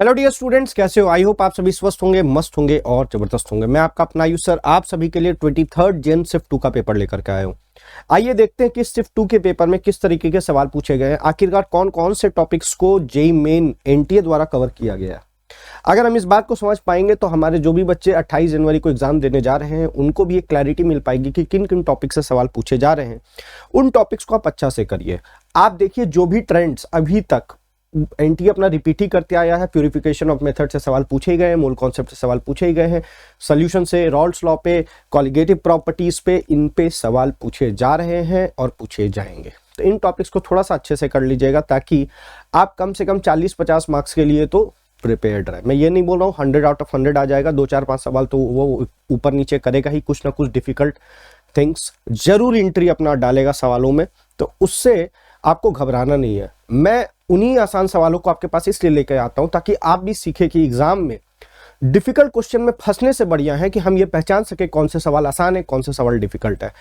Hello dear students, कैसे हो? I hope आप सभी स्वस्थ होंगे, मस्त होंगे और जबरदस्त होंगे। मैं आपका अपना आयुष सर आप सभी के लिए 23rd जेन शिफ्ट 2 का पेपर लेकर के आया हूँ। आइए देखते हैं कि शिफ्ट 2 के पेपर में किस तरीके के सवाल पूछे गए हैं, आखिरकार कौन कौन से टॉपिक्स को जेईई मेन एनटीए द्वारा कवर किया गया है। अगर हम इस बात को समझ पाएंगे तो हमारे जो भी बच्चे 28 जनवरी को एग्जाम देने जा रहे हैं उनको भी एक क्लैरिटी मिल पाएगी कि किन किन टॉपिक से सवाल पूछे जा रहे हैं। उन टॉपिक्स को आप अच्छा से करिए। आप देखिए जो भी ट्रेंड्स अभी तक एनटीए अपना रिपीट ही करते आया है। प्यूरिफिकेशन ऑफ मेथड से सवाल पूछे ही गए हैं, मूल कॉन्सेप्ट से सवाल पूछे ही गए हैं, सोल्यूशन से, रॉल्स लॉ पे, कॉलिगेटिव प्रॉपर्टीज पे, इन पे सवाल पूछे जा रहे हैं और पूछे जाएंगे। तो इन टॉपिक्स को थोड़ा सा अच्छे से कर लीजिएगा ताकि आप कम से कम 40-50 मार्क्स के लिए तो प्रिपेयर्ड रहे। मैं ये नहीं बोल रहा हूँ 100 आउट ऑफ 100 आ जाएगा, 2-4-5 सवाल तो वो ऊपर नीचे करेगा ही, कुछ ना कुछ डिफिकल्ट थिंग्स जरूर एंट्री अपना डालेगा सवालों में, तो उससे आपको घबराना नहीं है। मैं उन्हीं आसान सवालों को आपके पास इसलिए लेकर आता हूं ताकि आप भी सीखें कि एग्जाम में डिफिकल्ट क्वेश्चन में फंसने से बढ़िया है कि हम ये पहचान सके कौन से सवाल आसान है, कौन से सवाल डिफिकल्ट है।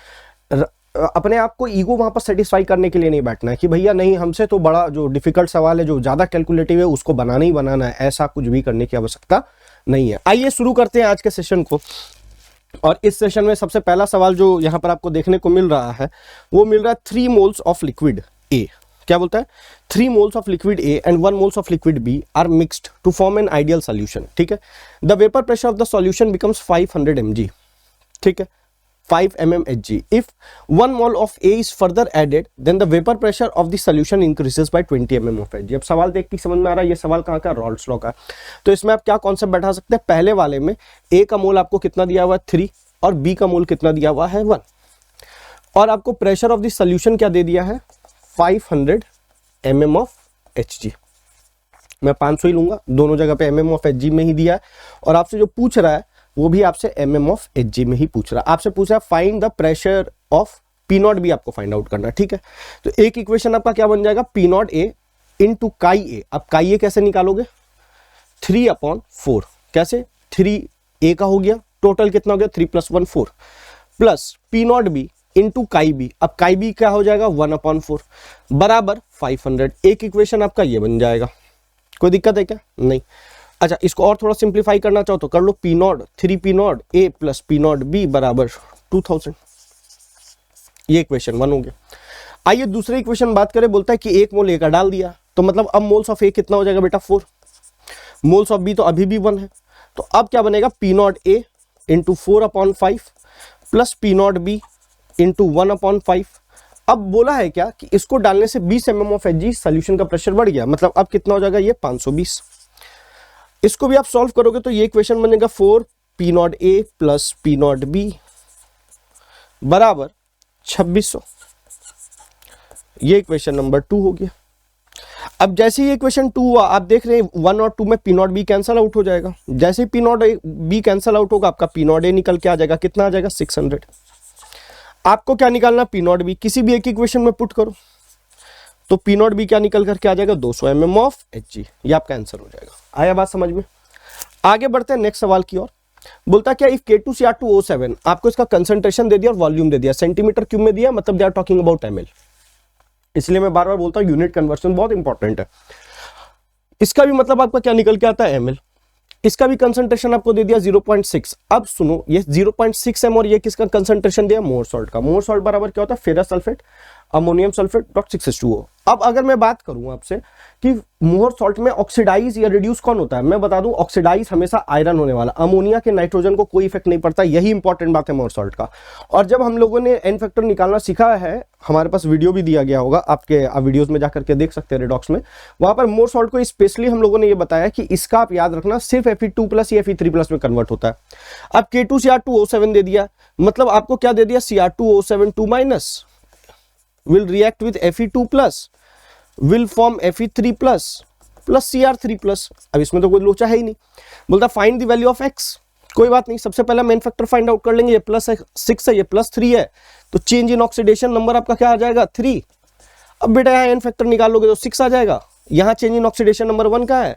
अपने आप को ईगो वहां पर सेटिस्फाई करने के लिए नहीं बैठना है कि भैया नहीं, हमसे तो बड़ा जो डिफिकल्ट सवाल है, जो ज्यादा कैलकुलेटिव है, उसको बनाना ही बनाना है। ऐसा कुछ भी करने की आवश्यकता नहीं है। आइए शुरू करते हैं आज के सेशन को। और इस सेशन में सबसे पहला सवाल जो यहाँ पर आपको देखने को मिल रहा है वो मिल रहा है 3 मोल्स ऑफ लिक्विड ए। क्या बोलता है? 3 moles of liquid A and 1 moles of liquid B are mixed to form an ideal solution. ठीक है। The vapour pressure of the solution becomes 500 mg। ठीक है, 5 mmHg। If 1 mole of A is further added then the vapour pressure of the solution increases by 20 mm of Hg। अब सवाल देख के समझ में आ रहा है ये सवाल कहाँ का? रॉल्स लॉ का। तो इसमें आप क्या कॉन्सेप्ट बैठा सकते हैं? पहले वाले में ए का मोल आपको कितना दिया हुआ है? 3, और बी का मोल कितना दिया हुआ है? 1, और आपको प्रेशर ऑफ द सॉल्यूशन क्या दे दिया है? 500 mm ऑफ Hg। मैं 500 ही लूंगा, दोनों जगह पे mm ऑफ Hg में ही दिया है। और आपसे जो पूछ रहा है वो भी आपसे mm ऑफ Hg में ही पूछ रहा है। आपसे पूछ रहा है find the pressure of P not भी आपको फाइंड आउट करना है। ठीक है, तो एक इक्वेशन आपका क्या बन जाएगा? P नॉट ए इंटू काई ए। अब काई ए कैसे निकालोगे? 3/4। कैसे? 3a का हो गया, टोटल कितना हो गया? 3 + 1 4, plus P not be into काई बी। अब काई बी क्या हो जाएगा? 1/4 बराबर 500। एक इक्वेशन आपका ये बन जाएगा। कोई दिक्कत है क्या? नहीं। अच्छा, इसको और थोड़ा सिंप्लीफाई करना चाहो तो कर लो। P not 3P not a plus P not be बराबर 2000। ये इक्वेशन 1 हो गया। आइए दूसरे इक्वेशन बात करें। बोलता है कि 1 मोल ए का डाल दिया, तो मतलब अब मोल्स ऑफ ए कितना हो जाएगा बेटा? 4। मोल्स ऑफ बी तो अभी भी 1 है, तो अब क्या बनेगा? P not a into 4/5 plus P not be into 1/5। अब बोला है क्या कि इसको डालने से 20 mm ऑफ Hg सोल्यूशन का प्रेशर बढ़ गया, मतलब अब कितना हो जाएगा? ये 520। इसको भी आप सॉल्व करोगे तो ये इक्वेशन बनेगा 4P not a plus P not be बराबर 2600। ये इक्वेशन नंबर 2 हो गया। अब जैसे ही इक्वेशन 2 हुआ, आप देख रहे हैं 1 और 2 में P not be cancel out हो जाएगा। जैसे ही P not be cancel out होगा, आपका P नॉट ए निकल के आ जाएगा। कितना आ जाएगा? 600। आपको क्या निकालना? P not be. किसी भी एक इक्वेशन में पुट करो तो P नॉट बी क्या निकल करके आ जाएगा? 200 mm ऑफ Hg। ये आपका आंसर हो जाएगा। आया बात समझ में? आगे बढ़ते हैं नेक्स्ट सवाल की ओर। बोलता क्या? इफ K2Cr2O7, आपको इसका कंसंट्रेशन दे दिया और वॉल्यूम दे दिया, सेंटीमीटर क्यूब में दिया, मतलब they are talking about ml। इसलिए मैं बार बार बोलता हूं यूनिट कन्वर्शन बहुत इंपॉर्टेंट है। इसका भी मतलब आपका क्या निकल के आता है? ml। इसका भी कंसंट्रेशन आपको दे दिया 0.6। अब सुनो, ये 0.6 m और ये किसका कंसंट्रेशन दिया? मोर सॉल्ट का। मोर सॉल्ट बराबर क्या होता है? Ferrous sulphate ammonium sulphate .6H2O। अब अगर मैं बात करूं आपसे कि मोर सॉल्ट में ऑक्सीडाइज या रिड्यूस कौन होता है, मैं बता दूं ऑक्सीडाइज हमेशा आयरन होने वाला, अमोनिया के नाइट्रोजन को कोई इफेक्ट नहीं पड़ता। यही इंपॉर्टेंट बात है मोर सॉल्ट का। और जब हम लोगों ने एन फैक्टर निकालना सीखा है, हमारे पास वीडियो भी दिया गया होगा, आपके वीडियोस में जाकर के देख सकते हैं रेडॉक्स में, वहां पर मोर सॉल्ट को स्पेशली हम लोगों ने ये बताया कि इसका आप याद रखना सिर्फ Fe2+ या Fe3+ में कन्वर्ट होता है। अब K2Cr2O7 दे दिया, मतलब आपको क्या दे दिया? Cr2O7 2- will react with Fe2+, will form Fe3+ plus Cr3+। अब इसमें तो कोई लोचा है ही नहीं। बोलता find the value of x। कोई बात नहीं, सबसे पहला मेन फैक्टर फाइंड आउट कर लेंगे। ये +6 है, ये +3 है, तो चेंज इन ऑक्सीडेशन नंबर आपका क्या आ जाएगा? 3। अब बेटा यहाँ एन फैक्टर निकालोगे तो 6 आ जाएगा। यहाँ चेंज इन ऑक्सीडेशन नंबर 1 का है,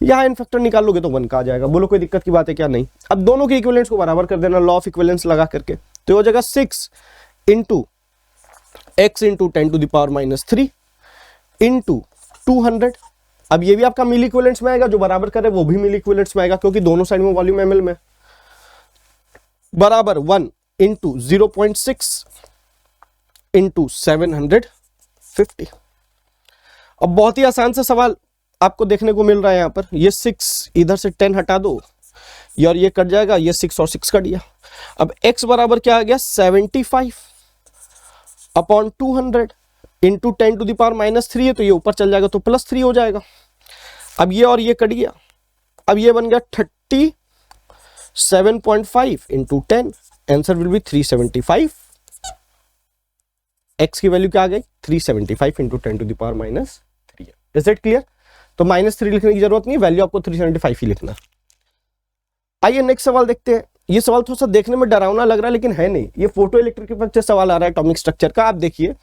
यहाँ एन फैक्टर निकालोगे तो 1 का आ जाएगा। बोलो कोई दिक्कत की बात है क्या? नहीं। अब दोनों के इक्विवेलेंस को बराबर कर देना, लॉ ऑफ इक्विवेलेंस लगा करके, तो हो जाएगा 6 इंटू x इंटू 10⁻³ इंटू 200 अब ये भी आपका मिली इक्विवेलेंट्स में आएगा, जो बराबर करे वो भी मिली इक्विवेलेंट्स में आएगा, क्योंकि दोनों साइड में वॉल्यूम ml में, बराबर 1 इंटू 0.6 इंटू 750। अब बहुत ही आसान सा सवाल आपको देखने को मिल रहा है यहाँ पर, ये 6 इधर से 10 हटा दो और ये कट जाएगा, ये 6 और 6 कट गया। अब x बराबर क्या आ गया 75 upon 200 into 10 to the power -3 है, तो ये ऊपर चल जाएगा तो +3 हो जाएगा। अब ये और ये कट गया, अब ये बन गया 37.5 into 10, answer will be 375। x की वैल्यू क्या आ गई 375 into 10 to the power -3। Is it clear? तो -3 लिखने की जरूरत नहीं, वैल्यू आपको 375 ही लिखना। आइए नेक्स्ट सवाल देखते हैं। ये सवाल थोड़ा सा देखने में डरावना लग रहा है, लेकिन है नहीं। ये फोटो इलेक्ट्रिक से सवाल आ रहा है एटॉमिक स्ट्रक्चर का। आप देखिए,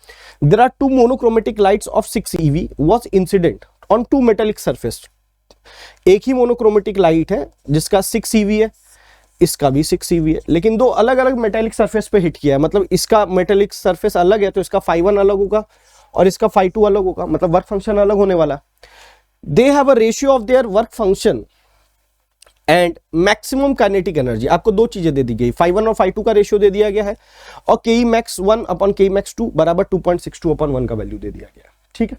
there are 2 monochromatic lights of 6 eV was incident on 2 metallic surface. एक ही मोनोक्रोमेटिक लाइट है जिसका 6 eV है, इसका भी 6 eV है, लेकिन दो अलग अलग मेटेलिक सरफेस पे हिट किया है। मतलब इसका मेटेलिक सरफेस अलग है तो इसका φ1 अलग होगा और इसका φ2 अलग होगा, मतलब वर्क फंक्शन अलग होने वाला। They have a ratio of their work function and maximum kinetic energy. आपको दो चीजें दे दी गई, φ1 और φ2 का रेशियो दे दिया गया है, और Kemax1 अपॉन Kemax2 बराबर 2.62 अपॉन 1 का वैल्यू दे दिया गया है। ठीक है,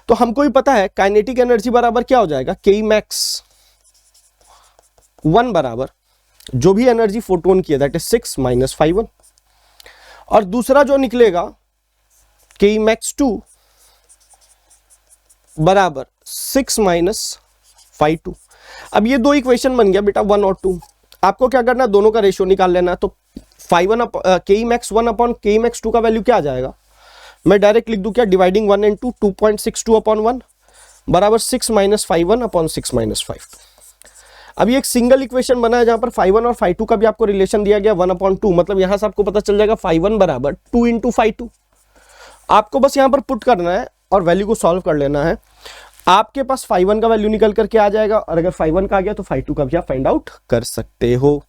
तो हमको ही पता है काइनेटिक एनर्जी बराबर क्या हो जाएगा, Kemax1 बराबर जो भी एनर्जी फोटोन की है दैट इज 6 माइनस φ1, और दूसरा जो निकलेगा Kemax2 बराबर 6 माइनस φ2। अब ये दो इक्वेशन बन गया बेटा 1 और 2। आपको क्या करना है, दोनों का रेशियो निकाल लेना। तो Kemax1 अपॉन Kemax2 का वैल्यू क्या आ जाएगा, मैं डायरेक्ट लिख दूं क्या, डिवाइडिंग 1 एंड 2, 2.62 अपॉन 1 बराबर 6 माइनस φ1 अपॉन 6 माइनस φ2। अब ये एक सिंगल इक्वेशन बना है जहां पर φ1 और φ2 का भी आपको रिलेशन दिया गया 1 अपॉन 2, मतलब यहां से आपको पता चल जाएगा φ1 बराबर 2 इंटू φ2। आपको बस यहां पर पुट करना है और वैल्यू को सॉल्व कर लेना है। आपके पास φ1 का वैल्यू निकल करके आ जाएगा, और अगर φ1 का आ गया तो φ2 का भी आप फाइंड आउट कर सकते हो।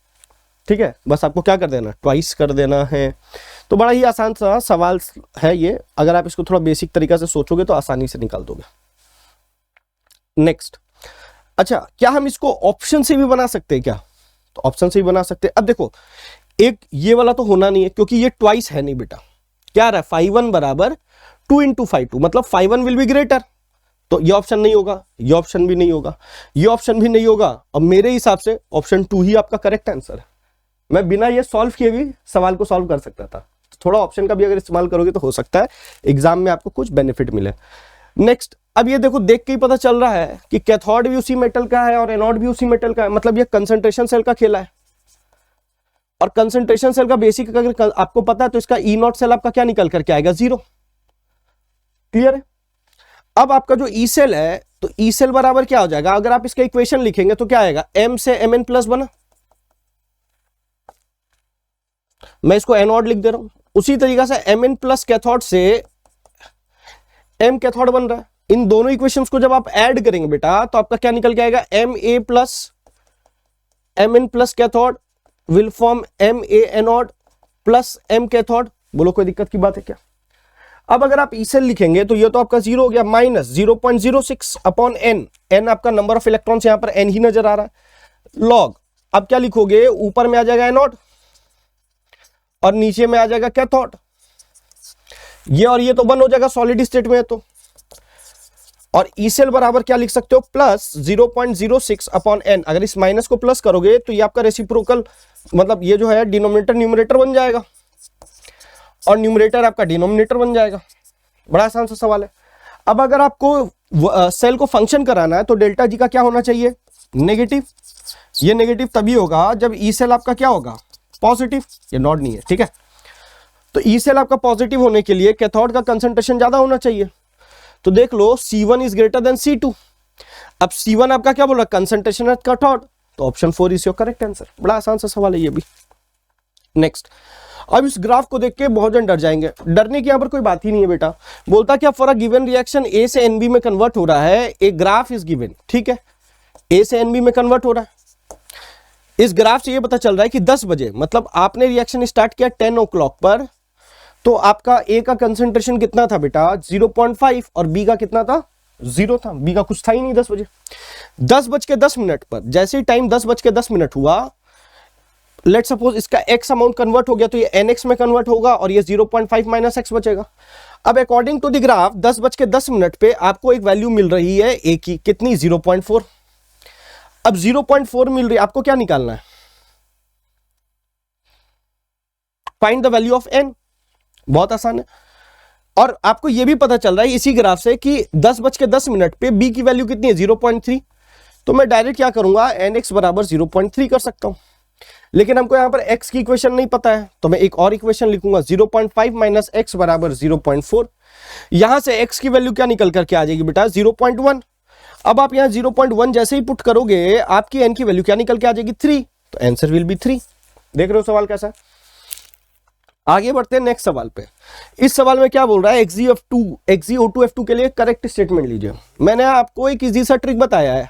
ठीक है, बस आपको क्या कर देना, ट्वाइस कर देना है। तो बड़ा ही आसान सा सवाल है ये, अगर आप इसको थोड़ा बेसिक तरीका से सोचोगे तो आसानी से निकाल दोगे। नेक्स्ट, अच्छा क्या हम इसको ऑप्शन से भी बना सकते हैं क्या, तो ऑप्शन से भी बना सकते हैं। अब देखो, एक ये वाला तो होना नहीं है क्योंकि ये ट्वाइस है नहीं बेटा। क्या रहा है, φ1 बराबर 2 इंटू φ2, मतलब φ1 विल बी ग्रेटर, तो ये ऑप्शन नहीं होगा, ये ऑप्शन भी नहीं होगा, ये ऑप्शन भी नहीं होगा, और मेरे हिसाब से ऑप्शन 2 ही आपका करेक्ट आंसर है। मैं बिना ये सॉल्व किए भी सवाल को सॉल्व कर सकता था। थोड़ा ऑप्शन का भी अगर इस्तेमाल करोगे तो हो सकता है एग्जाम में आपको कुछ बेनिफिट मिले। नेक्स्ट, अब ये देखो, देख के ही पता चल रहा है कि कैथोड भी उसी मेटल का है और एनोड भी उसी मेटल का है, मतलब ये कंसंट्रेशन सेल का खेला है। और कंसंट्रेशन सेल का बेसिक अगर आपको पता है तो इसका E0 सेल आपका क्या निकल करके आएगा, 0। क्लियर है? अब आपका जो ई सेल है, तो ई सेल बराबर क्या हो जाएगा, अगर आप इसका इक्वेशन लिखेंगे तो क्या आएगा, m से mn प्लस बना, मैं इसको एनोड लिख दे रहा हूं। उसी तरीका से mn प्लस कैथोड से m कैथोड बन रहा है। इन दोनों इक्वेशंस को जब आप ऐड करेंगे बेटा तो आपका क्या निकल के आएगा, Ma plus mn plus cathode will form Ma anode plus m cathode. बोलो कोई दिक्कत की बात है क्या? अब अगर आप ई सेल लिखेंगे तो ये तो आपका 0 हो गया, माइनस 0.06 अपॉन n आपका नंबर ऑफ इलेक्ट्रॉन्स, यहां पर n ही नजर आ रहा है, लॉग। अब क्या लिखोगे, ऊपर में आ जाएगा एनोड और नीचे में आ जाएगा कैथोड। ये और ये तो 1 हो जाएगा सॉलिड स्टेट में है तो। और ई सेल बराबर क्या लिख सकते हो, प्लस 0.06 अपॉन n। अगर इस माइनस को प्लस करोगे तो ये आपका रेसिप्रोकल, मतलब ये जो है डिनोमिनेटर न्यूमरेटर बन जाएगा और न्यूमरेटर आपका डिनोमिनेटर बन जाएगा। बड़ा आसान सा सवाल है। अब अगर आपको सेल को फंक्शन कराना है तो डेल्टा जी का क्या होना चाहिए, नेगेटिव। ये नेगेटिव तभी होगा जब ई सेल आपका क्या होगा, पॉजिटिव। ये नॉट नहीं है, ठीक है। तो ई सेल आपका पॉजिटिव होने के लिए कैथोड का कंसंट्रेशन ज्यादा होना चाहिए। तो देख लो C1 is greater than C2। अब C1 आपका क्या बोल रहा है, कंसंट्रेशन एट कैथोड, तो option 4 is your correct answer. बड़ा आसान सा सवाल है ये भी। नेक्स्ट, अब इस ग्राफ को देख के बहुत जन डर जाएंगे। डरने की यहां पर कोई बात ही नहीं है बेटा। बोलता क्या, for a given reaction A से NB में कन्वर्ट हो रहा है, एक ग्राफ इज गिवन, ठीक है, A से NB में कन्वर्ट हो रहा है। इस ग्राफ से ये पता चल रहा है कि 10 बजे, मतलब आपने रिएक्शन स्टार्ट किया 10 o'clock पर, तो आपका A का कंसंट्रेशन कितना था बेटा, 0.5 और B का कितना था जीरो था, बी का कुछ था ही नहीं 10 बजे। 10:10 पर जैसे ही टाइम 10:10 हुआ, लेट सपोज इसका x अमाउंट कन्वर्ट हो गया तो ये nx में कन्वर्ट होगा और ये 0.5 माइनस x बचेगा। अब अकॉर्डिंग टू द ग्राफ 10:10 पे आपको एक वैल्यू मिल रही है a की, कितनी? 0.4। अब 0.4 मिल रही है, आपको क्या निकालना है? Find the value of n। बहुत आसान है। और आपको यह भी पता चल रहा है इसी ग्राफ से कि 10:10 पे b की वैल्यू कितनी है? 0.3। तो मैं डायरेक्ट क्या करूंगा, nx बराबर 0.3 कर सकता हूं। लेकिन हमको यहां पर x की इक्वेशन नहीं पता है, तो मैं एक और इक्वेशन लिखूंगा, 0.5 माइनस x बराबर 0.4। यहां से x की वैल्यू क्या निकल करके आ जाएगी बेटा? 0.1। अब आप यहां 0.1 जैसे ही पुट करोगे, आपकी n की वैल्यू क्या निकल के आ जाएगी? 3। तो आंसर विल बी 3। देख रहे हो सवाल कैसा है? आगे बढ़ते हैं नेक्स्ट सवाल पे। इस सवाल में क्या बोल रहा है? XeO2F2 के लिए करेक्ट स्टेटमेंट लीजिए। मैंने आपको एक इजी सा ट्रिक बताया है।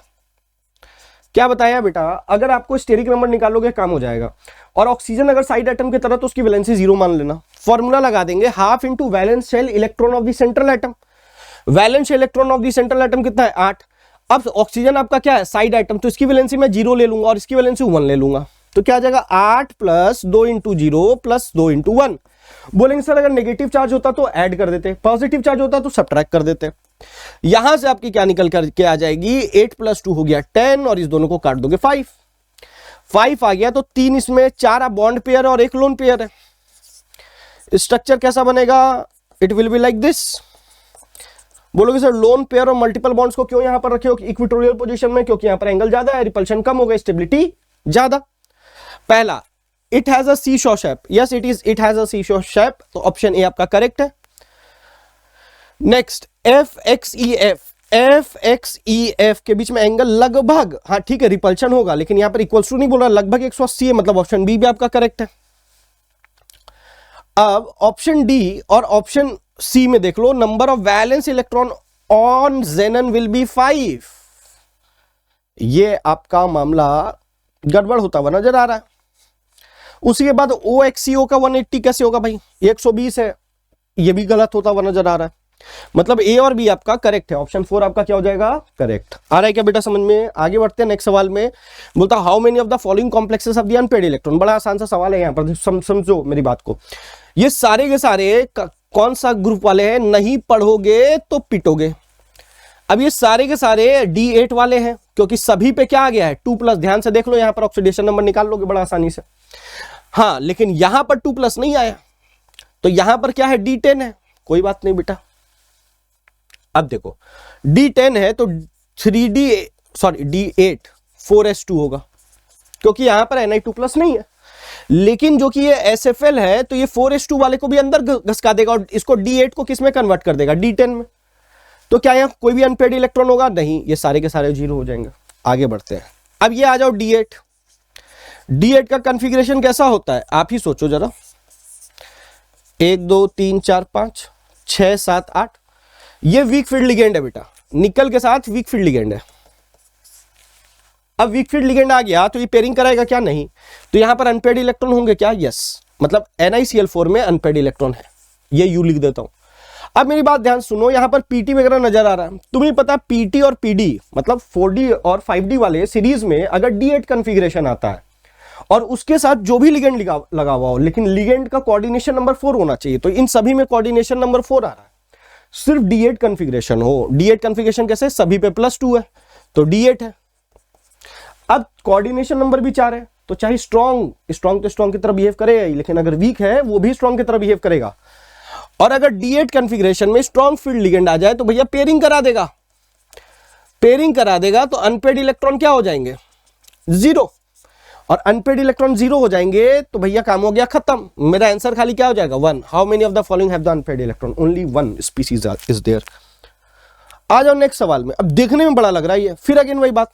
क्या बताया बेटा? अगर आपको स्टेरिक नंबर निकालोगे काम हो जाएगा। और ऑक्सीजन अगर साइड एटम की तरह तो उसकी वैलेंसी 0 मान लेना। फॉर्मूला लगा देंगे, half into valence shell electron of the central atom. Valence electron of the central atom कितना है? 8। अब ऑक्सीजन आपका क्या है? साइड एटम, तो इसकी वैलेंसी मैं 0 ले लूंगा और इसकी वैलेंसी 1 ले लूंगा। तो क्या आ जाएगा? 8 प्लस 2 इंटू 0 प्लस 2 इंटू 1। बोलेंगे सर अगर नेगेटिव चार्ज होता तो ऐड कर देते, पॉजिटिव चार्ज होता तो सब्ट्रैक्ट कर देते। यहां से आपकी क्या निकल करके आ जाएगी? 8 प्लस 2 हो गया 10 और इस दोनों को काट दोगे 5। 5 आ गया तो 3 इसमें, 4 बॉन्ड पेयर और 1 लोन पेयर है। स्ट्रक्चर कैसा बनेगा? It will be like this. बोलोगे सर लोन पेयर और मल्टीपल बॉन्ड्स को क्यों यहां पर रखे हो इक्वेटोरियल पोजीशन में? क्योंकि यहां पर एंगल ज्यादा है, रिपल्शन कम होगा, स्टेबिलिटी ज्यादा। पहला, it has a seesaw shape. Yes it has a seesaw shape, तो ऑप्शन ए आपका करेक्ट है। नेक्स्ट, FXEF के बीच में एंगल लगभग, हाँ ठीक है रिपल्शन होगा, लेकिन यहां पर इक्वल्स टू नहीं बोल रहा, लगभग 180 है, मतलब ऑप्शन बी भी आपका करेक्ट है। अब ऑप्शन डी और ऑप्शन सी में देख लो, number of valence electron on xenon will be 5। ये आपका मामला गड़बड़ होता हुआ नजर आ रहा है। उसी के बाद OXCO का 180 कैसे होगा भाई? 120 है, ये भी गलत होता हुआ नजर आ रहा है। मतलब ए और बी आपका करेक्ट है। ऑप्शन 4 आपका क्या हो जाएगा? करेक्ट। आ रहा है क्या बेटा समझ में? आगे बढ़ते हैं नेक्स्ट सवाल में। बोलता how many of the following complexes of the unpaired electron. बड़ा आसान सा सवाल है, यहां पर समझो मेरी बात को। ये सारे के सारे कौन सा ग्रुप वाले हैं? नहीं पढ़ोगे तो पिटोगे। अब ये सारे के सारे D8 वाले हैं, क्योंकि सभी पे क्या आ गया है? 2+। ध्यान से देख लो, यहां पर ऑक्सीडेशन नंबर निकाल लोगे बड़ा आसानी से। हाँ, लेकिन यहां पर 2+ नहीं आया, तो यहां पर क्या है? D10 है। कोई बात नहीं बेटा। अब देखो D10 है तो D8 4s2 होगा, क्योंकि यहां पर Ni2+ नहीं है। लेकिन जो कि ये SFL है तो ये 4s2 वाले को भी अंदर घसका देगा और इसको D8 को किस में कन्वर्ट कर देगा? D10 में। तो क्या यहां कोई भी अनपेयर्ड इलेक्ट्रॉन होगा? नहीं, ये सारे के सारे 0 हो जाएंगे। आगे बढ़ते हैं। अब ये आ जाओ D8। D8 का कॉन्फ़िगरेशन कैसा होता है? आप ही सोचो जरा। 1 2 3 4 5 6 7 8। ये वीक फील्ड लिगेंड है बेटा, निकल के साथ वीक फील्ड लिगेंड है। अब वीक फील्ड लिगेंड आ गया तो ये पेयरिंग कराएगा क्या? नहीं। तो यहां पर अनपेयर्ड इलेक्ट्रॉन होंगे क्या? यस, मतलब NiCl4 में अनपेयर्ड इलेक्ट्रॉन है, ये यू लिख देता हूं। अब मेरी बात ध्यान सुनो, यहां पर पीटी वगैरह नजर आ रहा है। तुम्हें पता पीटी और पीडी मतलब 4D और 5D वाले सीरीज में अगर D8 कॉन्फ़िगरेशन आता है और उसके साथ जो भी लिगेंड लगा हुआ हो, लेकिन लिगेंड का कोऑर्डिनेशन नंबर 4 होना चाहिए। तो इन सभी में कोऑर्डिनेशन नंबर 4 आ रहा है, सिर्फ D8 कॉन्फ़िगरेशन हो। D8 कॉन्फ़िगरेशन कैसे? सभी पे +2 है तो D8 है। अब कोऑर्डिनेशन नंबर भी 4 है, तो चाहे स्ट्रॉन्ग तो स्ट्रॉन्ग की तरह बिहेव करेगा, लेकिन अगर वीक है वो भी स्ट्रॉन्ग की तरह बिहेव करेगा। और अगर D8 कॉन्फ़िगरेशन में स्ट्रॉन्ग फील्ड लिगेंड आ जाए तो भैया पेयरिंग करा देगा। पेयरिंग करा देगा तो अनपेयर्ड इलेक्ट्रॉन क्या हो जाएंगे? 0। और अनपेयर्ड इलेक्ट्रॉन 0 हो जाएंगे तो भैया काम हो गया खत्म। मेरा आंसर खाली क्या हो जाएगा? 1। How many of the following have the unpaired electron? Only 1 species is there. आ जाओ नेक्स्ट सवाल में। अब देखने में बड़ा लग रहा है ये, फिर अगेन वही बात,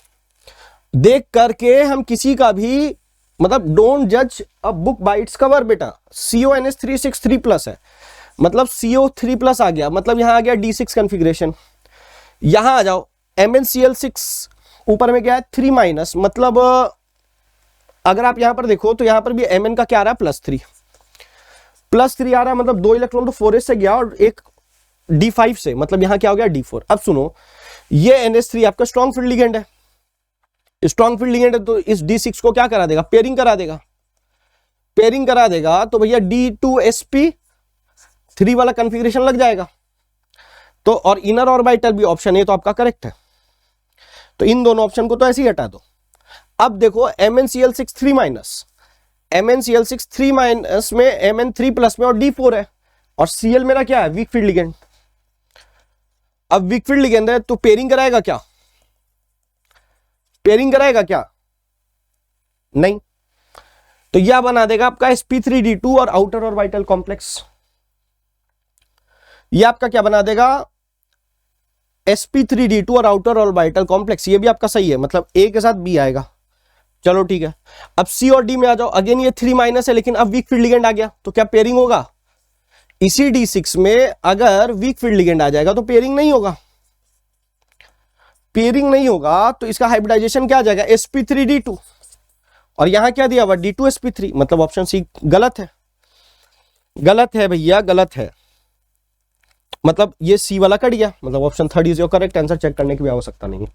देख करके हम किसी का भी मतलब डोंट जज a book by its cover बेटा। CONH363+ है, मतलब CO3+ आ गया, मतलब यहां आ गया D6 कॉन्फ़िगरेशन। यहां आ जाओ MnCl6 ऊपर में क्या है? 3-, मतलब अगर आप यहां पर देखो तो यहां पर भी Mn का क्या आ रहा है? +3 आ रहा है, मतलब 2 इलेक्ट्रॉन तो 4s से गया और एक D5 से, मतलब यहां क्या हो गया? D4। अब सुनो, ये NH3 आपका स्ट्रॉन्ग फील्ड लिगेंड है, स्ट्रॉन्ग फील्ड लिगेंड है, तो इस D6 को क्या करा देगा, पेयरिंग करा देगा, पेयरिंग करा देगा, तो भैया D2sp3 वाला कॉन्फ़िगरेशन लग जाएगा। तो और इनर ऑर्बिटल भी ऑप्शन ए तो आपका करेक्ट है, तो इन दोनों ऑप्शन को तो ऐसे ही हटा दो। अब देखो MnCl6 3 माइनस, MnCl6 3 माइनस में Mn3 प्लस में और D4 है, और Cl मेरा क्या है, वीक फील्ड लिगेंड। अब वीक फील्ड लिगेंड है तो पेयरिंग कराएगा क्या, पेयरिंग कराएगा क्या, नहीं, तो यह बना देगा आपका sp3d2 और आउटर ऑर्बिटल कॉम्प्लेक्स। यह आपका क्या बना देगा, sp3d2 और आउटर ऑर्बिटल कॉम्प्लेक्स। ये भी आपका सही है, मतलब A के साथ B आएगा। चलो ठीक है, अब C और D में आ जाओ। अगेन ये 3 माइनस है, लेकिन अब वीक फील्ड लिगेंड आ गया, तो क्या पेयरिंग होगा, इसी D6 में अगर वीक फील्ड लिगेंड आ जाएगा तो पेयरिंग नहीं होगा, पेयरिंग नहीं होगा, तो इसका हाइब्रिडाइजेशन क्या आ जाएगा, sp3d2, और यहां क्या दिया हुआ D2sp3, मतलब ऑप्शन सी गलत है, गलत है भैया, गलत है, मतलब ये सी वाला कट गया, मतलब option third is your correct answer, check करने की भी आवश्यकता नहीं है।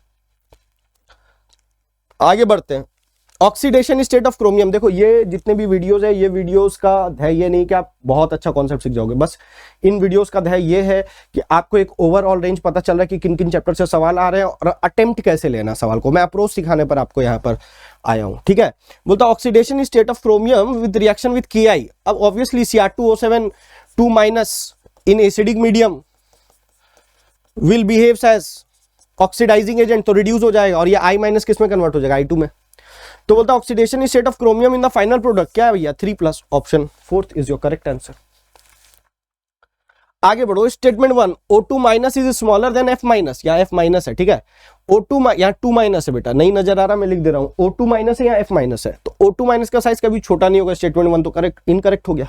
आगे बढ़ते हैं, ऑक्सीडेशन स्टेट ऑफ क्रोमियम। देखो ये जितने भी वीडियोस है, ये वीडियोस का ध्येय ये नहीं कि आप बहुत अच्छा कॉन्सेप्ट सीख जाओगे, बस इन वीडियोस का ध्येय ये है कि आपको एक ओवरऑल रेंज पता चल रहा है कि किन किन चैप्टर से सवाल आ रहे हैं और अटेम्प्ट कैसे लेना सवाल को, मैं अप्रोच सिखाने पर आपको यहाँ पर आया हूँ। ठीक है, बोलता oxidation state of chromium with reaction with Ki। अब obviously Cr2O7 2 minus in acidic medium will behaves as oxidising agent, तो रिड्यूस हो जाएगा, और ये I माइनस किस में कन्वर्ट हो जाएगा, I2 में। तो बोलता oxidation state of chromium in the final product क्या है भैया, 3+, option fourth is your correct answer. आगे बढ़ो, statement 1, O2 minus is smaller than F minus, या F माइनस है, ठीक है, O2 यहाँ 2 माइनस है बेटा, नहीं नजर आ रहा, मैं लिख दे रहा हूं, O2 माइनस है या F माइनस है, तो O2 माइनस का साइज कभी छोटा नहीं होगा। स्टेटमेंट 1 तो करेक्ट, इनकरेक्ट हो गया,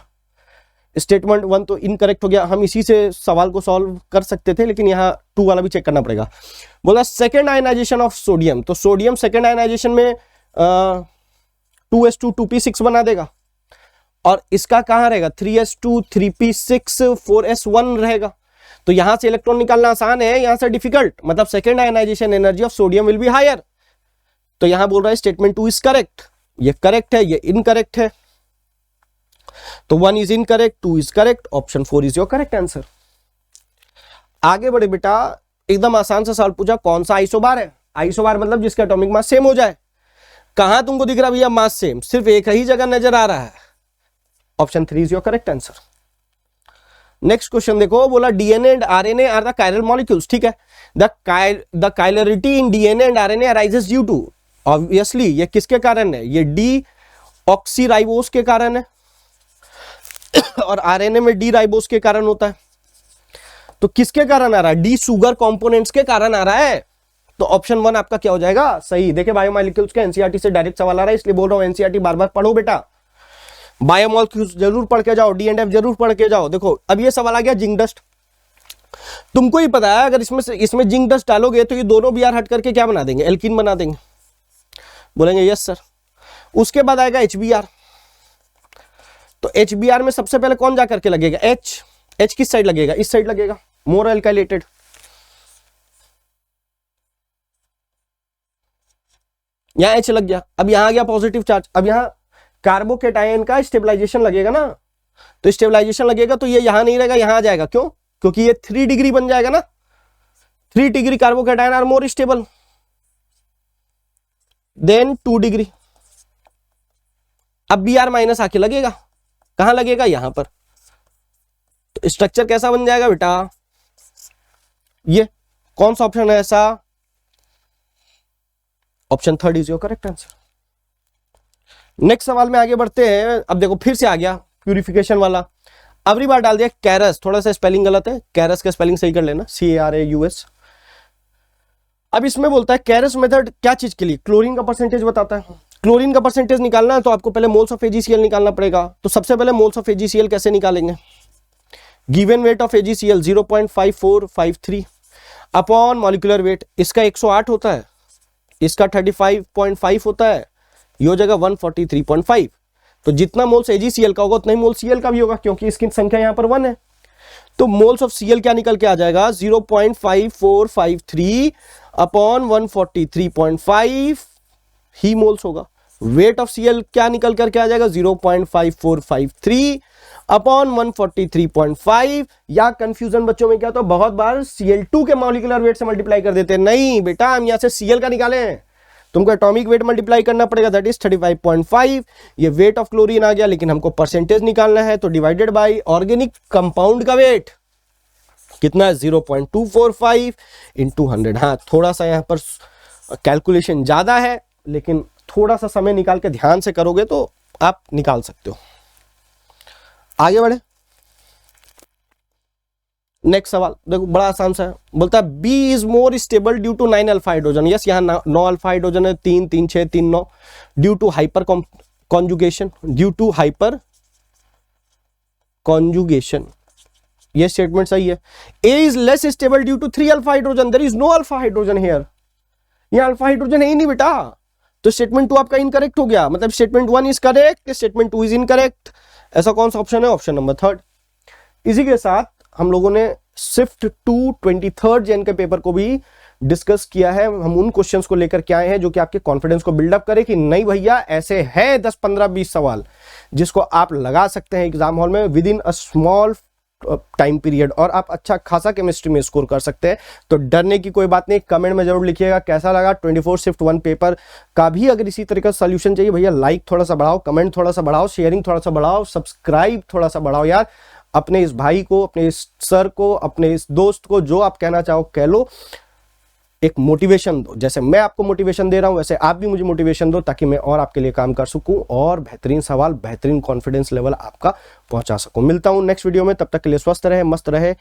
स्टेटमेंट 1 तो इनकरेक्ट हो गया। हम इसी से सवाल को सॉल्व कर सकते थे, लेकिन यहाँ 2 वाला भी चेक करना पड़ेगा। बोला सेकेंड आयनाइजेशन ऑफ सोडियम, तो सोडियम सेकेंड आयनाइजेशन में 2s2 2p6 बना देगा, और इसका कहां रहेगा, 3s2 3p6 4s1 रहेगा। तो यहां से इलेक्ट्रॉन निकालना आसान है, यहां से डिफिकल्ट, मतलब second ionisation energy of sodium will be higher. तो यहां बोल रहा है स्टेटमेंट 2 इज करेक्ट, ये करेक्ट है, ये इनकरेक्ट है, तो 1 is incorrect, 2 is correct, option 4 is your correct answer. आगे बढ़े बेटा, एकदम आसान सा सवाल पूछा, कौन सा आइसोबार है, आइसोबार मतलब जिसका एटॉमिक मास सेम हो जाए। कहां तुमको दिख रहा भैया मास सेम, सिर्फ एक ही जगह नजर आ रहा है, option 3 is your correct answer. Next question देखो, बोला DNA and RNA are the chiral molecules, ठीक है, the chirality in DNA and RNA arises due to, obviously ये किसके कारण है, ये डी ऑक्सीराइबोस के कारण है, और आरएनए में डी राइबोस के कारण होता है। तो किसके कारण आ रहा है, डी शुगर कंपोनेंट्स के कारण आ रहा है, तो ऑप्शन 1 आपका क्या हो जाएगा, सही। देखिए बायोमॉलिक्यूल्स के एनसीईआरटी से डायरेक्ट सवाल आ रहा है, इसलिए बोल रहा हूं एनसीईआरटी बार बार पढ़ो बेटा, बायोमॉलिक्यूल्स जरूर पढ़ के जाओ, डी एंड एफ जरूर पढ़ के जाओ। देखो अब ये सवाल आ गया जिंक डस्ट, तुमको ही पता है अगर इसमें जिंक डस्ट डालोगे तो ये दोनों Br हट करके क्या बना देंगे, एल्कीन बना देंगे, बोलेंगे यस सर। उसके बाद आएगा HBr, तो HBr में सबसे पहले कौन जा करके लगेगा, H किस साइड लगेगा, इस साइड लगेगा, मोर एल्काइलेटेड। यहां H लग गया, अब यहां आ गया पॉजिटिव चार्ज, अब यहां कार्बोकेटायन का स्टेबलाइजेशन लगेगा ना, तो स्टेबलाइजेशन लगेगा तो ये यहां नहीं रहेगा, यहां आ जाएगा, क्यों, क्योंकि ये 3 डिग्री बन जाएगा ना, 3 degree carbocation are more stable than 2 degree. अब Br माइनस आके लगेगा, कहां लगेगा, यहां पर, तो स्ट्रक्चर कैसा बन जाएगा बेटा, ये कौन सा ऑप्शन है ऐसा, option 3 is your correct answer. Next सवाल में आगे बढ़ते हैं। अब देखो फिर से आ गया प्यूरिफिकेशन वाला, अगली बार डाल दिया कैरस, थोड़ा सा स्पेलिंग गलत है, कैरस का स्पेलिंग सही कर लेना, CARAUS। अब इसमें बोलता है कैरस मेथड क्या चीज के लिए, क्लोरीन का परसेंटेज बताता है। क्लोरीन का परसेंटेज निकालना है तो आपको पहले मोल्स ऑफ AgCl निकालना पड़ेगा, तो सबसे पहले मोल्स ऑफ AgCl कैसे निकालेंगे, given weight of AgCl 0.5453 upon molecular weight, इसका 108 होता है, इसका 35.5 होता है, ये हो जाएगा 143.5। तो जितना मोल्स AgCl का होगा उतना ही मोल Cl का भी होगा, क्योंकि इसकी संख्या यहां पर 1 है। तो मोल्स ऑफ सीएल क्या निकल के आ जाएगा 0.5453 अपॉन 143.5 ही मोल्स होगा। वेट ऑफ सीएल क्या निकल करके आ जाएगा 0.5453 अपॉन 143.5। या कंफ्यूजन बच्चों में क्या तो बहुत बार Cl2 के मॉलिक्यूलर वेट से मल्टीप्लाई कर देते हैं। नहीं बेटा, हम यहां से Cl का निकालें, तुमको एटॉमिक वेट मल्टीप्लाई करना पड़ेगा, दैट इज 35.5। ये वेट ऑफ क्लोरीन आ गया, लेकिन हमको परसेंटेज निकालना है तो डिवाइडेड बाय ऑर्गेनिक कंपाउंड का वेट कितना है 0.245 इंटू 100। हाँ, थोड़ा सा यहां पर कैलकुलेशन ज्यादा है, लेकिन थोड़ा सा समय निकाल के ध्यान से करोगे तो आप निकाल सकते हो। आगे बढ़े, नेक्स्ट सवाल देखो, बड़ा आसान सा है। बोलता है B is more stable due to 9 alpha hydrogen. Yes, यहाँ 9 अल्फा हाइड्रोजन है, 3 3 6 3 9, due to hyperconjugation, due to hyperconjugation, ये स्टेटमेंट सही है। A is less stable due to 3 alpha hydrogen, there is no alpha hydrogen here, यहाँ alpha hydrogen है ही नहीं बेटा, तो स्टेटमेंट 2 आपका इनकरेक्ट हो गया। मतलब statement 1 is correct, statement 2 is incorrect. ऐसा कौन सा ऑप्शन है? Option number 3। इसी के साथ हम लोगों ने शिफ्ट 2 23rd जेन के पेपर को भी डिस्कस किया है। हम उन क्वेश्चंस को लेकर के आए हैं जो कि आपके कॉन्फिडेंस को बिल्डअप करे कि नहीं भैया ऐसे है 10 15 20 सवाल जिसको आप लगा सकते हैं एग्जाम हॉल में with in a small time period, और आप अच्छा खासा केमिस्ट्री में स्कोर कर सकते हैं। तो डरने की कोई बात नहीं। कमेंट में जरूर लिखिएगा कैसा लगा 24 शिफ्ट 1 पेपर का भी। अगर इसी तरह का सोल्यूशन चाहिए भैया, लाइक थोड़ा सा बढ़ाओ, कमेंट थोड़ा सा बढ़ाओ, शेयरिंग थोड़ा सा बढ़ाओ, सब्सक्राइब थोड़ा सा बढ़ाओ यार। अपने इस भाई को, अपने इस सर को, अपने इस दोस्त को, जो आप कहना चाहो कह लो, एक मोटिवेशन दो। जैसे मैं आपको मोटिवेशन दे रहा हूं वैसे आप भी मुझे मोटिवेशन दो, ताकि मैं और आपके लिए काम कर सकूं और बेहतरीन सवाल, बेहतरीन कॉन्फिडेंस लेवल आपका पहुंचा सकूं। मिलता हूं नेक्स्ट वीडियो में, तब तक के लिए स्वस्थ रहे, मस्त रहे,